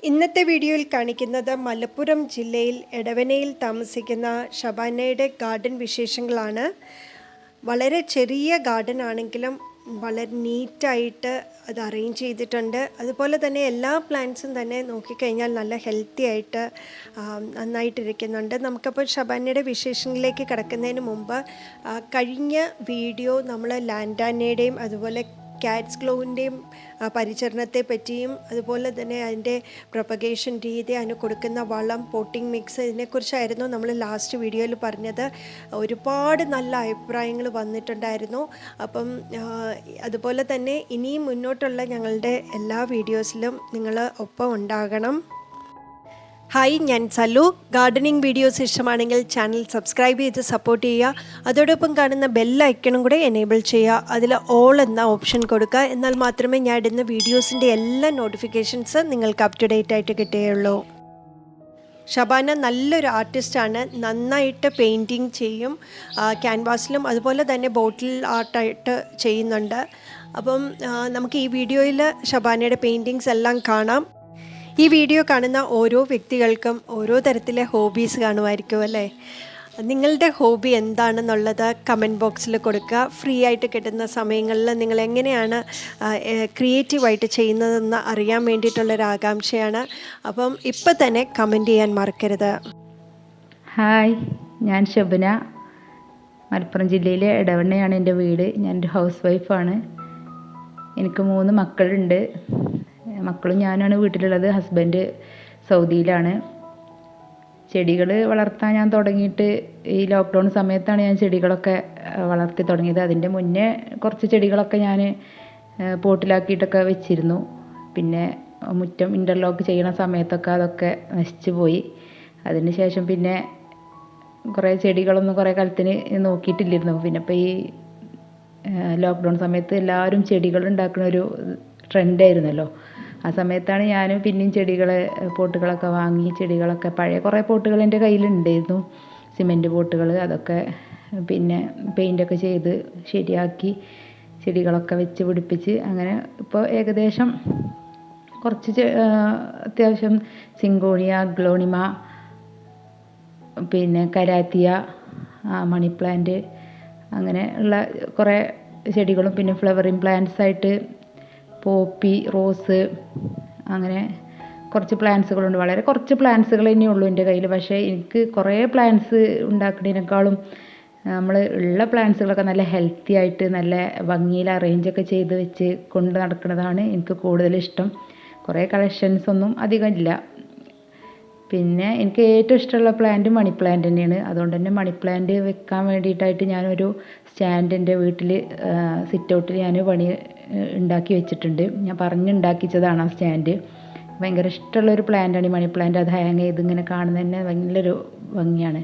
ഇന്നത്തെ വീഡിയോയിൽ കാണിക്കുന്നത് മലപ്പുറം ജില്ലയിൽ എടവനയിൽ താമസിക്കുന്ന ഷബാനയുടെ ഗാർഡൻ വിശേഷങ്ങളാണ്. വളരെ ചെറിയ ഗാർഡൻ ആണെങ്കിലും വളരെ നീറ്റായിട്ട് അത് അറേഞ്ച് ചെയ്തിട്ടുണ്ട്. അതുപോലെ തന്നെ എല്ലാ പ്ലാന്റ്സും തന്നെ നോക്കിക്കഴിഞ്ഞാൽ നല്ല ഹെൽത്തി ആയിട്ട് നന്നായിട്ടിരിക്കുന്നുണ്ട്. നമുക്കപ്പോൾ ഷബാനയുടെ വിശേഷങ്ങളിലേക്ക് കിടക്കുന്നതിന് മുമ്പ് കഴിഞ്ഞ വീഡിയോ നമ്മൾ ലാൻഡാനയുടെയും അതുപോലെ ക്യാറ്റ്സ് ഗ്ലോവിൻ്റെയും പരിചരണത്തെ പറ്റിയും അതുപോലെ തന്നെ അതിൻ്റെ പ്രൊപ്പഗേഷൻ രീതി, അതിന് കൊടുക്കുന്ന വളം, പോട്ടിംഗ് മിക്സ്, ഇതിനെക്കുറിച്ചായിരുന്നു നമ്മൾ ലാസ്റ്റ് വീഡിയോയിൽ പറഞ്ഞത്. ഒരുപാട് നല്ല അഭിപ്രായങ്ങൾ വന്നിട്ടുണ്ടായിരുന്നു. അപ്പം അതുപോലെ തന്നെ ഇനിയും മുന്നോട്ടുള്ള ഞങ്ങളുടെ എല്ലാ വീഡിയോസിലും നിങ്ങൾ ഒപ്പം ഉണ്ടാകണം. ഹായ്, ഞാൻ സലു. ഗാർഡനിങ് വീഡിയോസ് ഇഷ്ടമാണെങ്കിൽ ചാനൽ സബ്സ്ക്രൈബ് ചെയ്ത് സപ്പോർട്ട് ചെയ്യുക. അതോടൊപ്പം കാണുന്ന ബെൽ ഐക്കണും കൂടെ എനേബിൾ ചെയ്യുക. അതിൽ ഓൾ എന്ന ഓപ്ഷൻ കൊടുക്കുക. എന്നാൽ മാത്രമേ ഞാൻ ഇടുന്ന വീഡിയോസിൻ്റെ എല്ലാ നോട്ടിഫിക്കേഷൻസ് നിങ്ങൾക്ക് അപ് ടു ഡേറ്റ് ആയിട്ട് കിട്ടുകയുള്ളൂ. ഷബാന നല്ലൊരു ആർട്ടിസ്റ്റാണ്. നന്നായിട്ട് പെയിൻറ്റിങ് ചെയ്യും. ക്യാൻവാസിലും അതുപോലെ തന്നെ ബോട്ടിൽ ആർട്ടായിട്ട് ചെയ്യുന്നുണ്ട്. അപ്പം നമുക്ക് ഈ വീഡിയോയിൽ ഷബാനയുടെ പെയിൻറ്റിങ്സ് എല്ലാം കാണാം. ഈ വീഡിയോ കാണുന്ന ഓരോ വ്യക്തികൾക്കും ഓരോ തരത്തിലെ ഹോബീസ് കാണുമായിരിക്കും അല്ലേ? നിങ്ങളുടെ ഹോബി എന്താണെന്നുള്ളത് കമൻറ്റ് ബോക്സിൽ കൊടുക്കുക. ഫ്രീ ആയിട്ട് കിട്ടുന്ന സമയങ്ങളിൽ നിങ്ങൾ എങ്ങനെയാണ് ക്രിയേറ്റീവായിട്ട് ചെയ്യുന്നതെന്ന് അറിയാൻ വേണ്ടിയിട്ടുള്ളൊരാകാംക്ഷയാണ്. അപ്പം ഇപ്പം തന്നെ കമൻറ്റ് ചെയ്യാൻ മറക്കരുത്. ഹായ്, ഞാൻ ശബന. മലപ്പുറം ജില്ലയിലെ എടവണ്ണയാണ് എൻ്റെ വീട്. ഞാനൊരു ഹൗസ് വൈഫാണ്. എനിക്ക് 3 മക്കളുണ്ട്. മക്കളും ഞാനാണ് വീട്ടിലുള്ളത്. ഹസ്ബൻഡ് സൗദിയിലാണ്. ചെടികൾ വളർത്താൻ ഞാൻ തുടങ്ങിയിട്ട് ഈ ലോക്ക്ഡൗൺ സമയത്താണ് ഞാൻ ചെടികളൊക്കെ വളർത്തി തുടങ്ങിയത്. അതിൻ്റെ മുന്നേ കുറച്ച് ചെടികളൊക്കെ ഞാൻ പോട്ടിലാക്കിയിട്ടൊക്കെ വെച്ചിരുന്നു. പിന്നെ മുറ്റം ഇൻ്റർലോക്ക് ചെയ്യണ സമയത്തൊക്കെ അതൊക്കെ നശിച്ചു പോയി. അതിന് ശേഷം പിന്നെ കുറേ ചെടികളൊന്നും കുറേ കാലത്തിന് നോക്കിയിട്ടില്ലായിരുന്നു. പിന്നെ ഇപ്പോൾ ഈ ലോക്ക്ഡൗൺ സമയത്ത് എല്ലാവരും ചെടികൾ ഉണ്ടാക്കുന്ന ഒരു ട്രെൻഡായിരുന്നല്ലോ. ആ സമയത്താണ് ഞാൻ പിന്നെയും പോട്ടുകളൊക്കെ വാങ്ങി ചെടികളൊക്കെ പഴയ കുറേ പോട്ടുകൾ എൻ്റെ കയ്യിലുണ്ടായിരുന്നു. സിമെൻറ്റ് പോട്ടുകൾ. അതൊക്കെ പിന്നെ പെയിൻ്റൊക്കെ ചെയ്ത് ശരിയാക്കി ചെടികളൊക്കെ വെച്ച് പിടിപ്പിച്ച് അങ്ങനെ ഇപ്പോൾ ഏകദേശം കുറച്ച് അത്യാവശ്യം സിങ്കോണിയ, ഗ്ലോണിമ, പിന്നെ കരാത്തിയ, മണി പ്ലാന്റ്, അങ്ങനെ ഉള്ള കുറേ ചെടികളും പിന്നെ ഫ്ലവറിങ് പ്ലാന്റ്സ് ആയിട്ട് പോപ്പി, റോസ്, അങ്ങനെ കുറച്ച് പ്ലാന്റ്സുകളുണ്ട്. വളരെ കുറച്ച് പ്ലാന്റ്സുകൾ തന്നെയുള്ളൂ എൻ്റെ കയ്യിൽ. പക്ഷേ എനിക്ക് കുറേ പ്ലാന്റ്സ് ഉണ്ടാക്കുന്നതിനേക്കാളും നമ്മൾ ഉള്ള പ്ലാന്റ്സുകളൊക്കെ നല്ല ഹെൽത്തി ആയിട്ട് നല്ല ഭംഗിയിൽ അറേഞ്ചൊക്കെ ചെയ്ത് വെച്ച് കൊണ്ട് നടക്കുന്നതാണ് എനിക്ക് കൂടുതലിഷ്ടം. കുറേ കളക്ഷൻസ് ഒന്നും അധികം ഇല്ല. പിന്നെ എനിക്ക് ഏറ്റവും ഇഷ്ടമുള്ള പ്ലാന്റ് മണി പ്ലാന്റ് തന്നെയാണ്. അതുകൊണ്ട് തന്നെ മണി പ്ലാന്റ് വെക്കാൻ വേണ്ടിയിട്ടായിട്ട് ഞാനൊരു സ്റ്റാൻഡ് എൻ്റെ വീട്ടിൽ സിറ്റ് ഔട്ടിൽ ഞാൻ ഉണ്ടാക്കി വെച്ചിട്ടുണ്ട്. ഞാൻ പറഞ്ഞുണ്ടാക്കിച്ചതാണ് ആ സ്റ്റാൻഡ്. ഭയങ്കര ഇഷ്ടമുള്ളൊരു പ്ലാന്റാണ് ഈ മണി പ്ലാന്റ്. അത് ഹാങ് ചെയ്ത് ഇങ്ങനെ കാണുന്നത് തന്നെ നല്ലൊരു ഭംഗിയാണ്.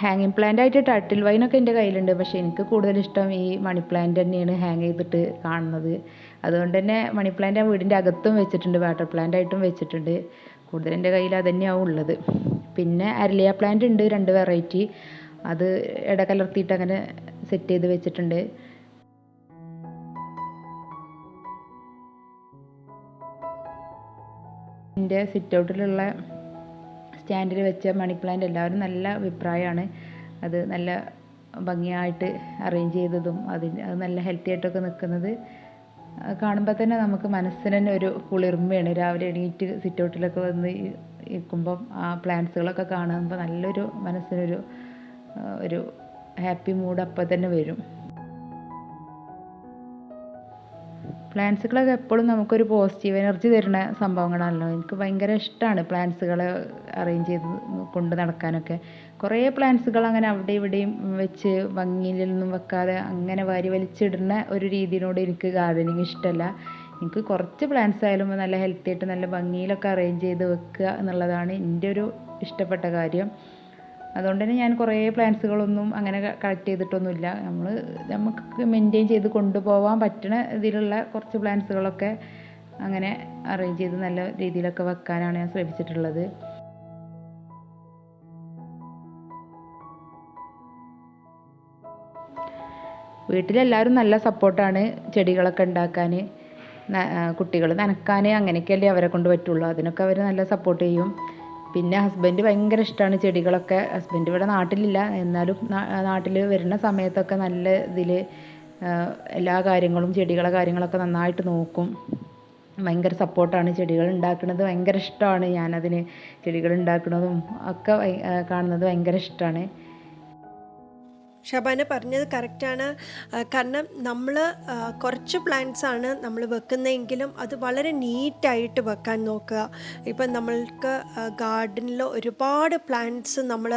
ഹാങ്ങിങ് പ്ലാന്റ് ആയിട്ട് ടർട്ടിൽ വൈനൊക്കെ എൻ്റെ കയ്യിലുണ്ട്. പക്ഷേ എനിക്ക് കൂടുതലിഷ്ടം ഈ മണി പ്ലാന്റ് തന്നെയാണ് ഹാങ് ചെയ്തിട്ട് കാണുന്നത്. അതുകൊണ്ട് തന്നെ മണി പ്ലാന്റ് ആ വീടിൻ്റെ അകത്തും വെച്ചിട്ടുണ്ട്, വാട്ടർ പ്ലാന്റ് ആയിട്ടും വെച്ചിട്ടുണ്ട്. കൂടുതൽ എൻ്റെ കയ്യിൽ അത് തന്നെയാവും ഉള്ളത്. പിന്നെ അരലിയ പ്ലാന്റ് ഉണ്ട്, 2 വെറൈറ്റി. അത് ഇടകലർത്തിയിട്ട് അങ്ങനെ സെറ്റ് ചെയ്ത് വെച്ചിട്ടുണ്ട്. എൻ്റെ സിറ്റ് ഔട്ടിലുള്ള സ്റ്റാൻഡിൽ വെച്ച മണി പ്ലാന്റ് എല്ലാവരും നല്ല അഭിപ്രായമാണ്. അത് നല്ല ഭംഗിയായിട്ട് അറേഞ്ച് ചെയ്തതും അത് നല്ല ഹെൽത്തി ആയിട്ടൊക്കെ നിൽക്കുന്നത് കാണുമ്പോൾ തന്നെ നമുക്ക് മനസ്സിന് തന്നെ ഒരു കുളിർമയാണ്. രാവിലെ എണീറ്റ് സിറ്റ് ഔട്ടിലൊക്കെ വന്ന് ഇരിക്കുമ്പം ആ പ്ലാന്റ്സുകളൊക്കെ കാണുമ്പോൾ നല്ലൊരു മനസ്സിനൊരു ഒരു ഹാപ്പി മൂഡ് അപ്പം തന്നെ വരും. പ്ലാന്റ്സുകളൊക്കെ എപ്പോഴും നമുക്കൊരു പോസിറ്റീവ് എനർജി തരുന്ന സംഭവങ്ങളാണല്ലോ. എനിക്ക് ഭയങ്കര ഇഷ്ടമാണ് പ്ലാന്റ്സുകളെ അറേഞ്ച് ചെയ്ത് കൊണ്ട് നടക്കാനൊക്കെ. കുറേ പ്ലാന്റ്സുകൾ അങ്ങനെ അവിടെ ഇവിടെയും വെച്ച് ഭംഗിയിലൊന്നും വെക്കാതെ അങ്ങനെ വാരി വലിച്ചിടുന്ന ഒരു രീതിയോട് എനിക്ക് ഗാർഡനിങ് ഇഷ്ടമല്ല. എനിക്ക് കുറച്ച് പ്ലാന്റ്സ് ആയാലും നല്ല ഹെൽത്തി ആയിട്ട് നല്ല ഭംഗിയിലൊക്കെ അറേഞ്ച് ചെയ്ത് വെക്കുക എന്നുള്ളതാണ് എൻ്റെ ഒരു ഇഷ്ടപ്പെട്ട കാര്യം. അതുകൊണ്ട് തന്നെ ഞാൻ കുറേ പ്ലാന്റ്സുകളൊന്നും അങ്ങനെ കളക്ട് ചെയ്തിട്ടൊന്നുമില്ല. നമുക്ക് മെയിൻറ്റെയിൻ ചെയ്ത് കൊണ്ടുപോകാൻ പറ്റുന്ന ഇതിലുള്ള കുറച്ച് പ്ലാന്റ്സുകളൊക്കെ അങ്ങനെ അറേഞ്ച് ചെയ്ത് നല്ല രീതിയിലൊക്കെ വെക്കാനാണ് ഞാൻ ശ്രമിച്ചിട്ടുള്ളത്. വീട്ടിലെല്ലാവരും നല്ല സപ്പോർട്ടാണ് ചെടികളൊക്കെ ഉണ്ടാക്കാൻ. കുട്ടികൾ നനക്കാൻ അങ്ങനെയൊക്കെയല്ലേ അവരെ കൊണ്ട് പറ്റുള്ളൂ. അതിനൊക്കെ അവർ നല്ല സപ്പോർട്ട് ചെയ്യും. പിന്നെ ഹസ്ബൻഡ് ഭയങ്കര ഇഷ്ടമാണ് ചെടികളൊക്കെ. ഹസ്ബൻഡ് ഇവിടെ നാട്ടിലില്ല, എന്നാലും നാട്ടിൽ വരുന്ന സമയത്തൊക്കെ നല്ല ഇതിൽ എല്ലാ കാര്യങ്ങളും ചെടികളെ കാര്യങ്ങളൊക്കെ നന്നായിട്ട് നോക്കും. ഭയങ്കര സപ്പോർട്ടാണ്. ചെടികൾ ഉണ്ടാക്കുന്നത് ഭയങ്കര ഇഷ്ടമാണ്. ഞാനതിന് ചെടികൾ ഉണ്ടാക്കുന്നതും ഒക്കെ കാണുന്നത് ഭയങ്കര ഇഷ്ടമാണ്. ഷബാന പറഞ്ഞത് കറക്റ്റാണ്. കാരണം നമ്മൾ കുറച്ച് പ്ലാന്റ്സാണ് നമ്മൾ വെക്കുന്നതെങ്കിലും അത് വളരെ നീറ്റായിട്ട് വെക്കാൻ നോക്കുക. ഇപ്പം നമ്മൾക്ക് ഗാർഡനിൽ ഒരുപാട് പ്ലാന്റ്സ് നമ്മൾ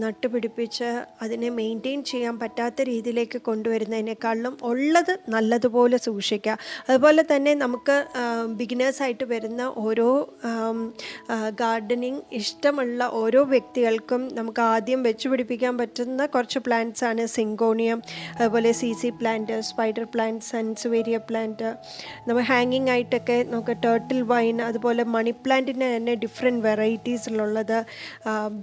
നട്ടുപിടിപ്പിച്ച് അതിനെ മെയിൻറ്റെയിൻ ചെയ്യാൻ പറ്റാത്ത രീതിയിലേക്ക് കൊണ്ടുവരുന്നതിനേക്കാളും ഉള്ളത് നല്ലതുപോലെ സൂക്ഷിക്കുക. അതുപോലെ തന്നെ നമുക്ക് ബിഗിനേഴ്സായിട്ട് വരുന്ന ഓരോ ഗാർഡനിങ് ഇഷ്ടമുള്ള ഓരോ വ്യക്തികൾക്കും നമുക്ക് ആദ്യം വെച്ച് പിടിപ്പിക്കാൻ പറ്റുന്ന കുറച്ച് പ്ലാന്റ്സ് ആണ് സിങ്കോണിയം, അതുപോലെ CC plant, spider plant, sansevieria plant. നമ്മൾ ഹാങ്ങിങ് ആയിട്ടൊക്കെ നമുക്ക് ടേർട്ടിൽ വൈൻ, അതുപോലെ മണി പ്ലാന്റിന് തന്നെ ഡിഫറെൻറ്റ് വെറൈറ്റീസിലുള്ളത്,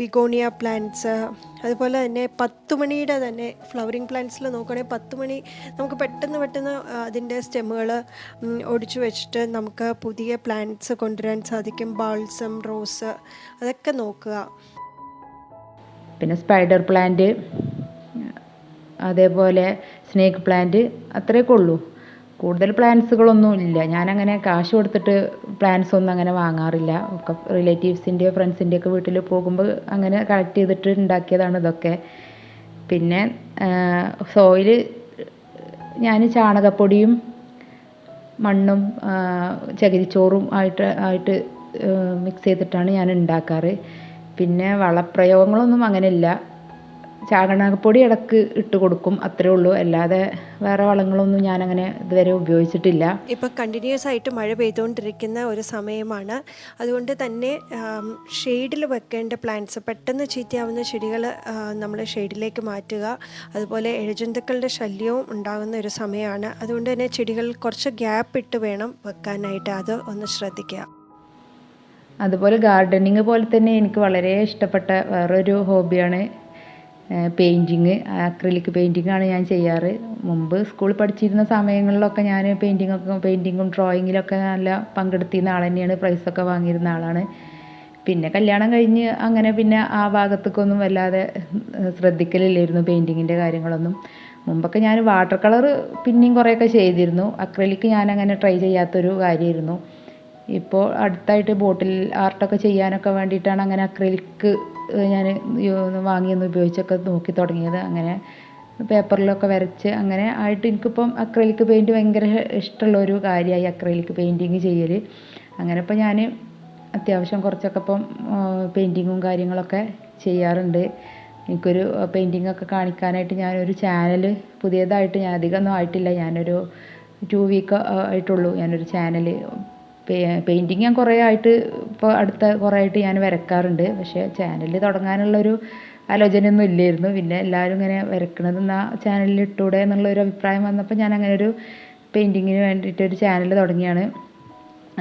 ബിഗോണിയ പ്ലാന്റ്സ്, അതുപോലെ തന്നെ 10 മണിയുടെ തന്നെ ഫ്ലവറിങ് പ്ലാന്റ്സിൽ നോക്കുകയാണെങ്കിൽ 10 മണി നമുക്ക് പെട്ടെന്ന് അതിൻ്റെ സ്റ്റെമ്മുകൾ ഒടിച്ചു വെച്ചിട്ട് നമുക്ക് പുതിയ പ്ലാന്റ്സ് കൊണ്ടുവരാൻ സാധിക്കും. ബാൾസം, റോസ്, അതൊക്കെ നോക്കുക. പിന്നെ സ്പൈഡർ പ്ലാന്റ്, അതേപോലെ സ്നേക്ക് പ്ലാന്റ്, അത്രയൊക്കെ ഉള്ളൂ. കൂടുതൽ പ്ലാന്റ്സുകളൊന്നും ഇല്ല. ഞാനങ്ങനെ കാശ് കൊടുത്തിട്ട് പ്ലാന്റ്സ് ഒന്നും അങ്ങനെ വാങ്ങാറില്ല. ഒക്കെ റിലേറ്റീവ്സിൻ്റെയോ ഫ്രണ്ട്സിൻ്റെയൊക്കെ വീട്ടിൽ പോകുമ്പോൾ അങ്ങനെ കളക്ട് ചെയ്തിട്ട് ഉണ്ടാക്കിയതാണ് ഇതൊക്കെ. പിന്നെ സോയിൽ ഞാൻ ചാണകപ്പൊടിയും മണ്ണും ചകിരിച്ചോറും ആയിട്ട് മിക്സ് ചെയ്തിട്ടാണ് ഞാൻ ഉണ്ടാക്കാറ്. പിന്നെ വളപ്രയോഗങ്ങളൊന്നും അങ്ങനെ ഇല്ല. ചാണകപ്പൊടി ഇടയ്ക്ക് ഇട്ട് കൊടുക്കും, അത്രേ ഉള്ളൂ. അല്ലാതെ വേറെ വളങ്ങളൊന്നും ഞാനങ്ങനെ ഇതുവരെ ഉപയോഗിച്ചിട്ടില്ല. ഇപ്പം കണ്ടിന്യൂസ് ആയിട്ട് മഴ പെയ്തുകൊണ്ടിരിക്കുന്ന ഒരു സമയമാണ്. അതുകൊണ്ട് തന്നെ ഷെയ്ഡിൽ വെക്കേണ്ട പ്ലാന്റ്സ്, പെട്ടെന്ന് ചീത്തയാവുന്ന ചെടികൾ നമ്മൾ ഷെയ്ഡിലേക്ക് മാറ്റുക. അതുപോലെ ഇഴജന്തുക്കളുടെ ശല്യവും ഉണ്ടാകുന്ന ഒരു സമയമാണ്. അതുകൊണ്ട് തന്നെ ചെടികൾ കുറച്ച് ഗ്യാപ്പ് ഇട്ട് വേണം വെക്കാനായിട്ട്. അത് ഒന്ന് ശ്രദ്ധിക്കുക. അതുപോലെ ഗാർഡനിങ് പോലെ തന്നെ എനിക്ക് വളരെ ഇഷ്ടപ്പെട്ട വേറൊരു ഹോബിയാണ് പെയിൻറ്റിങ്. അക്രിലിക് പെയിൻറ്റിങ്ങാണ് ഞാൻ ചെയ്യാറ്. മുമ്പ് സ്കൂളിൽ പഠിച്ചിരുന്ന സമയങ്ങളിലൊക്കെ ഞാൻ പെയിൻറ്റിങ്ങും ഡ്രോയിങ്ങിലൊക്കെ നല്ല പങ്കെടുത്തിരുന്ന ആൾ തന്നെയാണ്. പ്രൈസൊക്കെ വാങ്ങിയിരുന്ന ആളാണ്. പിന്നെ കല്യാണം കഴിഞ്ഞ് അങ്ങനെ പിന്നെ ആ ഭാഗത്തേക്കൊന്നും വല്ലാതെ ശ്രദ്ധിക്കലില്ലായിരുന്നു പെയിൻറ്റിങ്ങിൻ്റെ കാര്യങ്ങളൊന്നും. മുമ്പൊക്കെ ഞാൻ വാട്ടർ കളർ പിന്നെയും കുറേയൊക്കെ ചെയ്തിരുന്നു. അക്രിലിക് ഞാനങ്ങനെ ട്രൈ ചെയ്യാത്തൊരു കാര്യമായിരുന്നു. ഇപ്പോൾ അടുത്തായിട്ട് ബോട്ടിൽ ആർട്ടൊക്കെ ചെയ്യാനൊക്കെ വേണ്ടിയിട്ടാണ് അങ്ങനെ അക്രിലിക് ഞാൻ വാങ്ങിയൊന്ന് ഉപയോഗിച്ചൊക്കെ നോക്കി തുടങ്ങിയത്. അങ്ങനെ പേപ്പറിലൊക്കെ വരച്ച് അങ്ങനെ ആയിട്ട് എനിക്കിപ്പം അക്രിലിക് പെയിൻറ്റ് ഭയങ്കര ഇഷ്ടമുള്ളൊരു കാര്യമായി, അക്രിലിക് പെയിൻറ്റിങ് ചെയ്യൽ. അങ്ങനെ ഇപ്പം ഞാൻ അത്യാവശ്യം കുറച്ചൊക്കെ ഇപ്പം പെയിൻറ്റിങ്ങും കാര്യങ്ങളൊക്കെ ചെയ്യാറുണ്ട്. എനിക്കൊരു പെയിൻറ്റിങ്ങൊക്കെ കാണിക്കാനായിട്ട് ഞാനൊരു ചാനൽ പുതിയതായിട്ട്, ഞാൻ അധികമൊന്നും ആയിട്ടില്ല, ഞാനൊരു 2 വീക്ക് ആയിട്ടുള്ളൂ ഞാനൊരു ചാനൽ. പെയിൻറ്റിങ് ഞാൻ കുറേ ആയിട്ട് ഇപ്പോൾ അടുത്ത കുറേ ആയിട്ട് ഞാൻ വരയ്ക്കാറുണ്ട്. പക്ഷേ ചാനൽ തുടങ്ങാനുള്ളൊരു ആലോചനയൊന്നും ഇല്ലായിരുന്നു. പിന്നെ എല്ലാവരും ഇങ്ങനെ വരയ്ക്കണത് ആ ചാനലിൽ ഇട്ടൂടെ എന്നുള്ളൊരു അഭിപ്രായം വന്നപ്പോൾ ഞാൻ അങ്ങനെ ഒരു പെയിൻറ്റിങ്ങിന് വേണ്ടിയിട്ടൊരു ചാനൽ തുടങ്ങിയാണ്.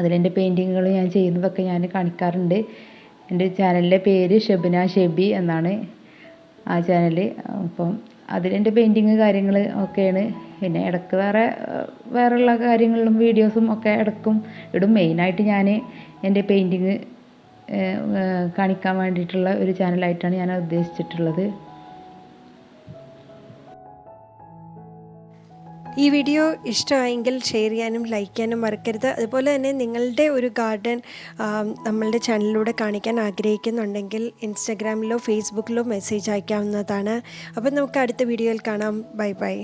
അതിലെൻ്റെ പെയിൻറ്റിങ്ങുകൾ ഞാൻ ചെയ്യുന്നതൊക്കെ ഞാൻ കാണിക്കാറുണ്ട്. എൻ്റെ ചാനലിൻ്റെ പേര് ഷബന ഷെബി എന്നാണ് ആ ചാനൽ. അപ്പം അതിലെൻ്റെ പെയിൻറ്റിങ് കാര്യങ്ങൾ ഒക്കെയാണ്. പിന്നെ ഇടയ്ക്ക് വേറെയുള്ള കാര്യങ്ങളിലും വീഡിയോസും ഒക്കെ ഇടയ്ക്കും ഇടും. മെയിനായിട്ട് ഞാൻ എൻ്റെ പെയിൻറ്റിങ് കാണിക്കാൻ വേണ്ടിയിട്ടുള്ള ഒരു ചാനലായിട്ടാണ് ഞാൻ ഉദ്ദേശിച്ചിട്ടുള്ളത്. ഈ വീഡിയോ ഇഷ്ടമായെങ്കിൽ ഷെയർ ചെയ്യാനും ലൈക്ക് ചെയ്യാനും മറക്കരുത്. അതുപോലെ തന്നെ നിങ്ങളുടെ ഒരു ഗാർഡൻ നമ്മളുടെ ചാനലിലൂടെ കാണിക്കാൻ ആഗ്രഹിക്കുന്നുണ്ടെങ്കിൽ ഇൻസ്റ്റഗ്രാമിലോ ഫേസ്ബുക്കിലോ മെസ്സേജ് അയക്കാവുന്നതാണ്. അപ്പോൾ നമുക്ക് അടുത്ത വീഡിയോയിൽ കാണാം. Bye bye.